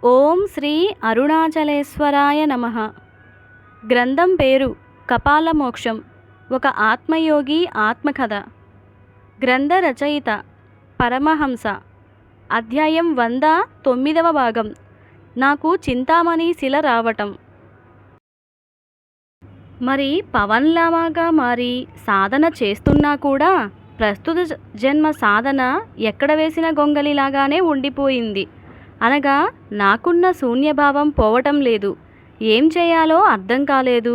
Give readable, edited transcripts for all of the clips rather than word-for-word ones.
ఓం శ్రీ అరుణాచలేశ్వరాయ నమః. గ్రంథం పేరు కపాలమోక్షం. ఒక ఆత్మయోగి ఆత్మకథ. గ్రంథ రచయిత పరమహంస. అధ్యాయం 109వ భాగం. నాకు చింతామణి శిల రావటం. మరి పవన్లాగా మారి సాధన చేస్తున్నా కూడా ప్రస్తుత జన్మ సాధన ఎక్కడ వేసిన గొంగలిలాగానే ఉండిపోయింది. అనగా నాకున్న శూన్యభావం పోవటం లేదు. ఏం చేయాలో అర్థం కాలేదు.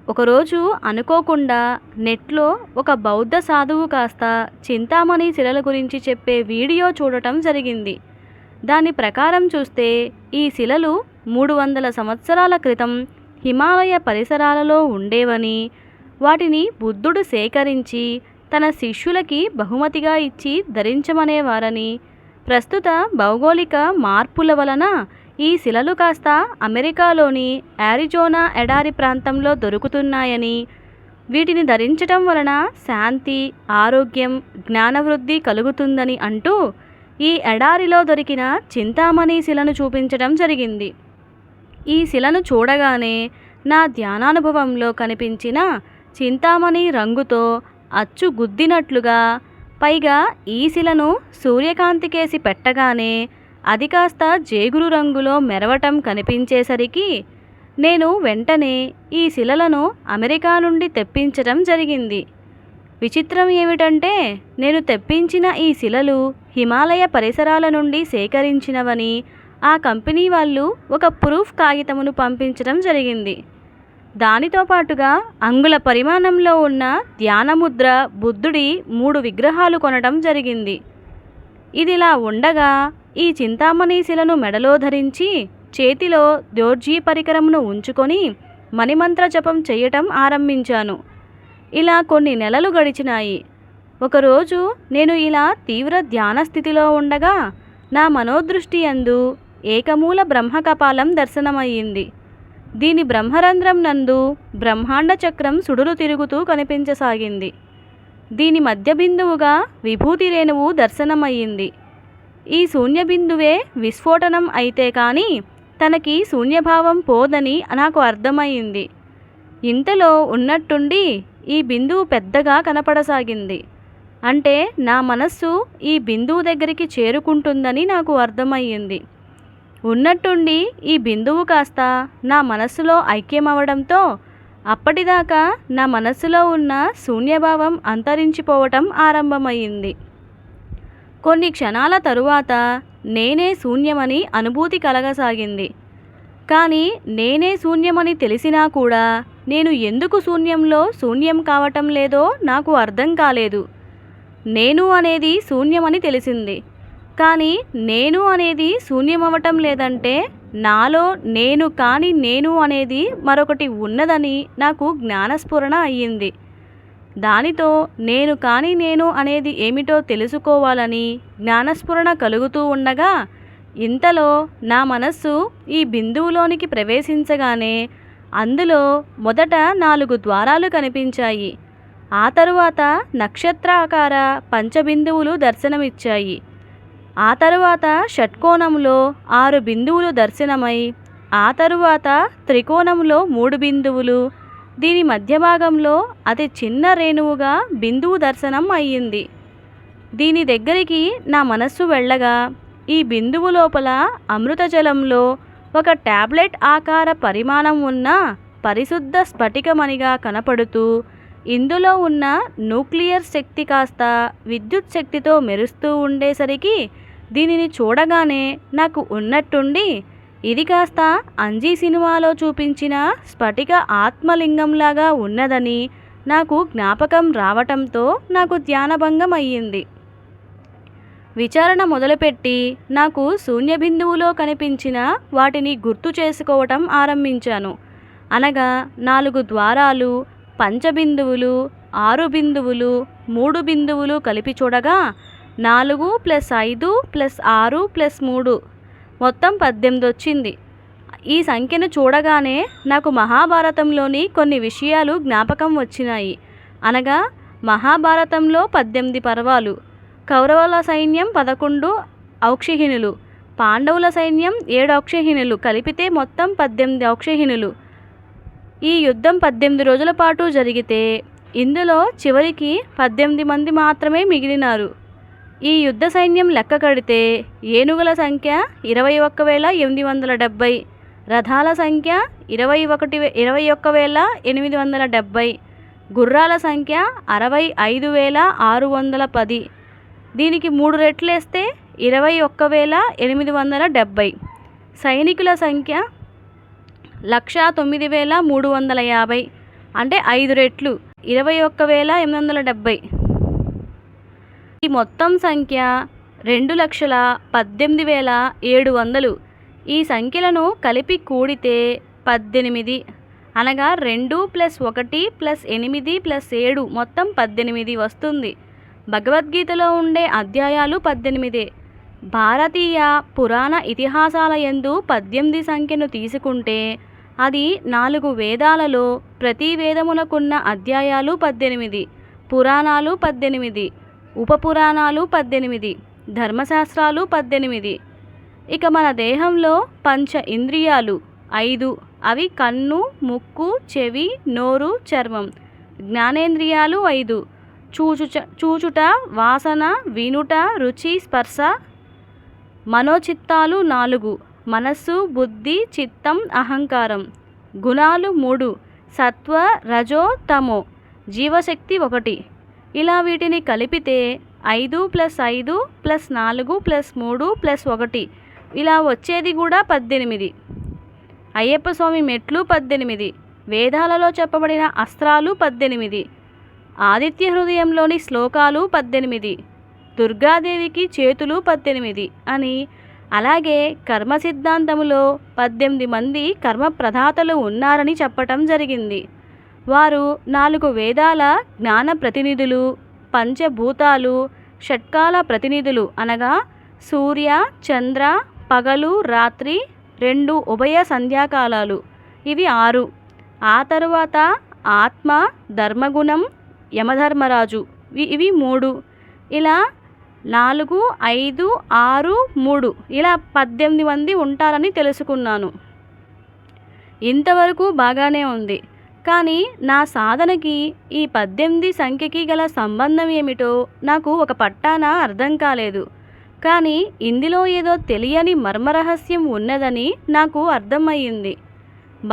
ఒకరోజు అనుకోకుండా నెట్లో ఒక బౌద్ధ సాధువు కాస్త చింతామణి శిలల గురించి చెప్పే వీడియో చూడటం జరిగింది. దాని ప్రకారం చూస్తే ఈ శిలలు 300 సంవత్సరాల క్రితం హిమాలయ పరిసరాలలో ఉండేవని, వాటిని బుద్ధుడు సేకరించి తన శిష్యులకి బహుమతిగా ఇచ్చి ధరించమనేవారని, ప్రస్తుత భౌగోళిక మార్పుల వలన ఈ శిలలు కాస్త అమెరికాలోని యారిజోనా ఎడారి ప్రాంతంలో దొరుకుతున్నాయని, వీటిని ధరించటం వలన శాంతి, ఆరోగ్యం, జ్ఞానవృద్ధి కలుగుతుందని అంటూ ఈ ఎడారిలో దొరికిన చింతామణి శిలను చూపించడం జరిగింది. ఈ శిలను చూడగానే నా ధ్యానానుభవంలో కనిపించిన చింతామణి రంగుతో అచ్చు గుద్దినట్లుగా, పైగా ఈ శిలను సూర్యకాంతికేసి పెట్టగానే అది కాస్త జేగురు రంగులో మెరవటం కనిపించేసరికి నేను వెంటనే ఈ శిలలను అమెరికా నుండి తెప్పించడం జరిగింది. విచిత్రం ఏమిటంటే, నేను తెప్పించిన ఈ శిలలు హిమాలయ పరిసరాల నుండి సేకరించినవని ఆ కంపెనీ వాళ్ళు ఒక ప్రూఫ్ కాగితమును పంపించడం జరిగింది. దానితో పాటుగా అంగుళ పరిమాణంలో ఉన్న ధ్యానముద్ర బుద్ధుడి 3 విగ్రహాలు కొనడం జరిగింది. ఇదిలా ఉండగా ఈ చింతామణి శిలను మెడలో ధరించి చేతిలో దోర్జీ పరికరమును ఉంచుకొని మణిమంత్ర జపం చేయటం ఆరంభించాను. ఇలా కొన్ని నెలలు గడిచినాయి. ఒకరోజు నేను ఇలా తీవ్ర ధ్యాన స్థితిలో ఉండగా నా మనోదృష్టి యందు ఏకమూల బ్రహ్మకపాలం దర్శనమయ్యింది. దీని బ్రహ్మరంధ్రం నందు బ్రహ్మాండ చక్రం సుడులు తిరుగుతూ కనిపించసాగింది. దీని మధ్య బిందువుగా విభూతి రేణువు దర్శనమయ్యింది. ఈ శూన్యబిందువే విస్ఫోటనం అయితే కానీ తనకి శూన్యభావం పోదని నాకు అర్థమయ్యింది. ఇంతలో ఉన్నట్టుండి ఈ బిందువు పెద్దగా కనపడసాగింది. అంటే నా మనస్సు ఈ బిందువు దగ్గరికి చేరుకుంటుందని నాకు అర్థమయ్యింది. ఉన్నట్టుండి ఈ బిందువు కాస్త నా మనస్సులో ఐక్యమవడంతో అప్పటిదాకా నా మనస్సులో ఉన్న శూన్యభావం అంతరించిపోవటం ఆరంభమయ్యింది. కొన్ని క్షణాల తరువాత నేనే శూన్యమని అనుభూతి కలగసాగింది. కానీ నేనే శూన్యమని తెలిసినా కూడా నేను ఎందుకు శూన్యంలో శూన్యం కావటం లేదో నాకు అర్థం కాలేదు. నేను అనేది శూన్యమని తెలిసింది, కానీ నేను అనేది శూన్యమవటం లేదంటే నాలో నేను కాని నేను అనేది మరొకటి ఉన్నదని నాకు జ్ఞానస్ఫురణ అయ్యింది. దానితో నేను కాని నేను అనేది ఏమిటో తెలుసుకోవాలని జ్ఞానస్ఫురణ కలుగుతూ ఉండగా ఇంతలో నా మనస్సు ఈ బిందువులోనికి ప్రవేశించగానే అందులో మొదట 4 ద్వారాలు కనిపించాయి. ఆ తరువాత నక్షత్రాకార పంచబిందువులు దర్శనమిచ్చాయి. ఆ తరువాత షట్కోణంలో 6 బిందువులు దర్శనమై, ఆ తరువాత త్రికోణంలో 3 బిందువులు, దీని మధ్య భాగంలో అతి చిన్న రేణువుగా బిందువు దర్శనం అయ్యింది. దీని దగ్గరికి నా మనస్సు వెళ్ళగా ఈ బిందువు లోపల అమృత జలంలో ఒక టాబ్లెట్ ఆకార పరిమాణం ఉన్న పరిశుద్ధ స్ఫటికమణిగా కనపడుతూ, ఇందులో ఉన్న న్యూక్లియర్ శక్తి కాస్త విద్యుత్ శక్తితో మెరుస్తూ ఉండేసరికి దీనిని చూడగానే నాకు ఉన్నట్టుండి ఇది కాస్త అంజీ సినిమాలో చూపించిన స్ఫటిక ఆత్మలింగంలాగా ఉన్నదని నాకు జ్ఞాపకం రావటంతో నాకు ధ్యానభంగం అయ్యింది. విచారణ మొదలుపెట్టి నాకు శూన్య బిందువులో కనిపించిన వాటిని గుర్తు చేసుకోవటం ఆరంభించాను. అనగా 4 ద్వారాలు, పంచబిందువులు, 6 బిందువులు, 3 బిందువులు కలిపి చూడగా 4 + 5 + 6 + 3 మొత్తం 18 వచ్చింది. ఈ సంఖ్యను చూడగానే నాకు మహాభారతంలోని కొన్ని విషయాలు జ్ఞాపకం వచ్చినాయి. అనగా మహాభారతంలో 18 పర్వాలు, కౌరవుల సైన్యం 11 ఔక్షహిణులు, పాండవుల సైన్యం 7 అక్షౌహిణులు, కలిపితే మొత్తం 18 అక్షౌహిణులు. ఈ యుద్ధం 18 రోజుల పాటు జరిగితే ఇందులో చివరికి 18 మంది మాత్రమే మిగిలినారు. ఈ యుద్ధ సైన్యం లెక్క కడితే ఏనుగుల సంఖ్య 21,870, రథాల సంఖ్య 21,870, గుర్రాల సంఖ్య 65,610. దీనికి 3 రెట్లేస్తే 21,870. సైనికుల సంఖ్య 1,09,350, అంటే 5 రెట్లు 21,870. ఈ మొత్తం సంఖ్య 2,18,700. ఈ సంఖ్యలను కలిపి కూడితే 18, అనగా 2 + 1 + 8 + 7 మొత్తం 18 వస్తుంది. భగవద్గీతలో ఉండే అధ్యాయాలు 18. భారతీయ పురాణ ఇతిహాసాల యందు 18 సంఖ్యను తీసుకుంటే అది 4 వేదాలలో ప్రతి వేదమునకున్న అధ్యాయాలు 18, పురాణాలు 18, ఉపపురాణాలు 18, ధర్మశాస్త్రాలు 18. ఇక మన దేహంలో పంచ ఇంద్రియాలు 5. అవి కన్ను, ముక్కు, చెవి, నోరు, చర్మం. జ్ఞానేంద్రియాలు 5. చూచుట, వాసన, వినుట, రుచి, స్పర్శ. మనోచిత్తాలు 4. మనస్సు, బుద్ధి, చిత్తం, అహంకారం. గుణాలు 3. సత్వ, రజో, తమో. జీవశక్తి 1. ఇలా వీటిని కలిపితే 5 + 5 + 4 + 3 + 1 ఇలా వచ్చేది కూడా 18. అయ్యప్ప స్వామి మెట్లు 18, వేదాలలో చెప్పబడిన అస్త్రాలు 18, ఆదిత్య హృదయంలోని శ్లోకాలు 18, దుర్గాదేవికి చేతులు 18 అని. అలాగే కర్మ సిద్ధాంతములో 18 మంది కర్మ ప్రదాతలు ఉన్నారని చెప్పటం జరిగింది. వారు 4 వేదాల జ్ఞాన ప్రతినిధులు, పంచభూతాలు, షట్కాల ప్రతినిధులు, అనగా సూర్య, చంద్ర, పగలు, రాత్రి, 2 ఉభయ సంధ్యాకాలాలు. ఇవి 6. ఆ తరువాత ఆత్మ, ధర్మగుణం, యమధర్మరాజు, ఇవి 3. ఇలా 4, 5, 6, 3 ఇలా 18 మంది ఉంటారని తెలుసుకున్నాను. ఇంతవరకు బాగానే ఉంది. కానీ నా సాధనకి ఈ 18 సంఖ్యకి గల సంబంధం ఏమిటో నాకు ఒక పట్టాన అర్థం కాలేదు. కానీ ఇందులో ఏదో తెలియని మర్మరహస్యం ఉన్నదని నాకు అర్థమయ్యింది.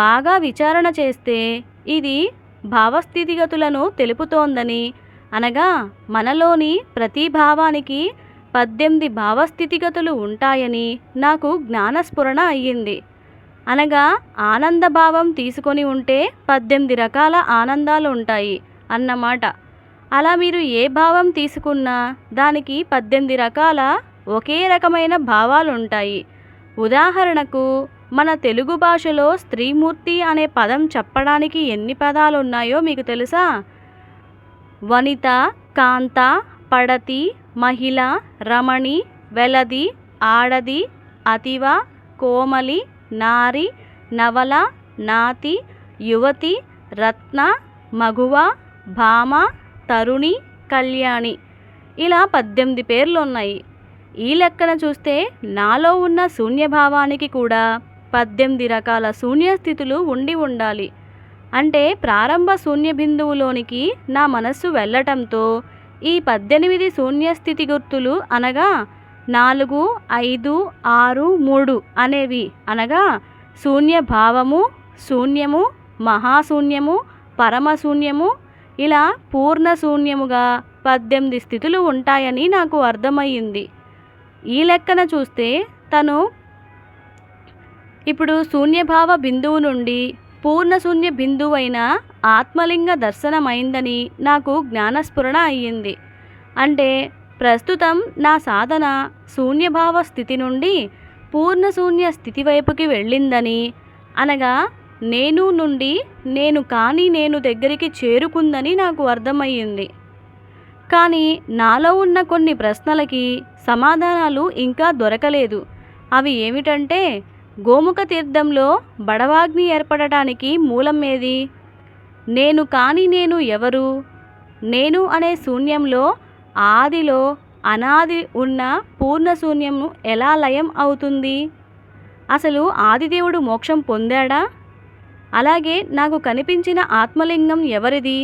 బాగా విచారణ చేస్తే ఇది భావస్థితిగతులను తెలుపుతోందని, అనగా మనలోని ప్రతి భావానికి 18 భావస్థితిగతులు ఉంటాయని నాకు జ్ఞానస్ఫురణ అయ్యింది. అనగా ఆనందభావం తీసుకొని ఉంటే 18 రకాల ఆనందాలు ఉంటాయి అన్నమాట. అలా మీరు ఏ భావం తీసుకున్నా దానికి 18 రకాల ఒకే రకమైన భావాలు ఉంటాయి. ఉదాహరణకు మన తెలుగు భాషలో స్త్రీమూర్తి అనే పదం చెప్పడానికి ఎన్ని పదాలు ఉన్నాయో మీకు తెలుసా? వనిత, కాంత, పడతి, మహిళ, రమణి, వెలది, ఆడది, అతివ, కోమలి, నారి, నవల, నాతి, యువతి, రత్న, మగువ, భామ, తరుణి, కళ్యాణి ఇలా 18 పేర్లు ఉన్నాయి. ఈ లెక్కన చూస్తే నాలో ఉన్న శూన్యభావానికి కూడా 18 రకాల శూన్యస్థితులు ఉండి ఉండాలి. అంటే ప్రారంభ శూన్య బిందువులోనికి నా మనస్సు వెళ్ళటంతో ఈ 18 శూన్యస్థితి గుర్తులు, అనగా 4, 5, 6, 3 అనేవి, అనగా శూన్యభావము, శూన్యము, మహాశూన్యము, పరమశూన్యము, ఇలా పూర్ణ శూన్యముగా 18 స్థితులు ఉంటాయని నాకు అర్థమయ్యింది. ఈ లెక్కన చూస్తే తను ఇప్పుడు శూన్యభావ బిందువు నుండి పూర్ణ శూన్య బిందువైన ఆత్మలింగ దర్శనమైందని నాకు జ్ఞానస్ఫురణ అయ్యింది. అంటే ప్రస్తుతం నా సాధన శూన్యభావ స్థితి నుండి పూర్ణ శూన్య స్థితి వైపుకి వెళ్ళిందని, అనగా నేను నుండి నేను కాని నేను దగ్గరికి చేరుకుందని నాకు అర్థమయ్యింది. కానీ నాలో ఉన్న కొన్ని ప్రశ్నలకి సమాధానాలు ఇంకా దొరకలేదు. అవి ఏమిటంటే, గోముఖ తీర్థంలో బడవాగ్ని ఏర్పడటానికి మూలం ఏది? నేను కాని నేను ఎవరు? నేను అనే శూన్యంలో ఆదిలో అనాది ఉన్న పూర్ణశూన్యం ఎలా లయం అవుతుంది? అసలు ఆదిదేవుడు మోక్షం పొందాడా? అలాగే నాకు కనిపించిన ఆత్మలింగం ఎవరిది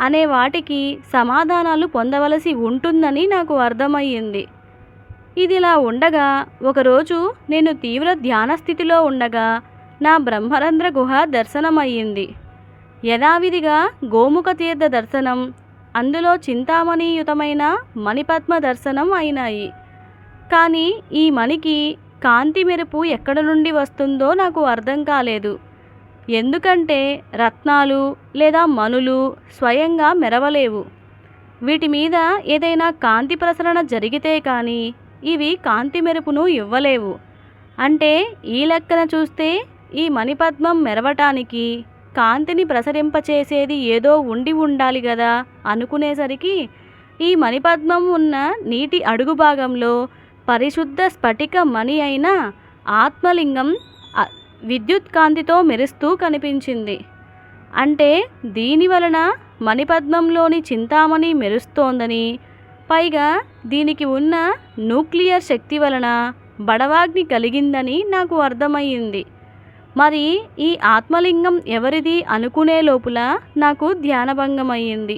అనే వాటికి సమాధానాలు పొందవలసి ఉంటుందని నాకు అర్థమయ్యింది. ఇదిలా ఉండగా ఒకరోజు నేను తీవ్ర ధ్యాన స్థితిలో ఉండగా నా బ్రహ్మరంధ్ర గుహ దర్శనమయ్యింది. యథావిధిగా గోముఖ తీర్థ దర్శనం, అందులో చింతామణియుతమైన మణిపద్మ దర్శనం అయినాయి. కానీ ఈ మణికి కాంతి మెరుపు ఎక్కడ నుండి వస్తుందో నాకు అర్థం కాలేదు. ఎందుకంటే రత్నాలు లేదా మణులు స్వయంగా మెరవలేవు. వీటి మీద ఏదైనా కాంతి ప్రసరణ జరిగితే కానీ ఇవి కాంతి మెరుపును ఇవ్వలేవు. అంటే ఈ లెక్కన చూస్తే ఈ మణిపద్మం మెరవటానికి కాంతిని ప్రసరింపచేసేది ఏదో ఉండి ఉండాలి గదా అనుకునేసరికి ఈ మణిపద్మం ఉన్న నీటి అడుగు భాగంలో పరిశుద్ధ స్ఫటిక మణి అయిన ఆత్మలింగం విద్యుత్ కాంతితో మెరుస్తూ కనిపించింది. అంటే దీని వలన మణిపద్మంలోని చింతామణి మెరుస్తోందని, పైగా దీనికి ఉన్న న్యూక్లియర్ శక్తి వలన బడవాగ్ని కలిగిందని నాకు అర్థమయ్యింది. మరి ఈ ఆత్మలింగం ఎవరిది అనుకునే లోపల నాకు ధ్యానభంగమయ్యింది.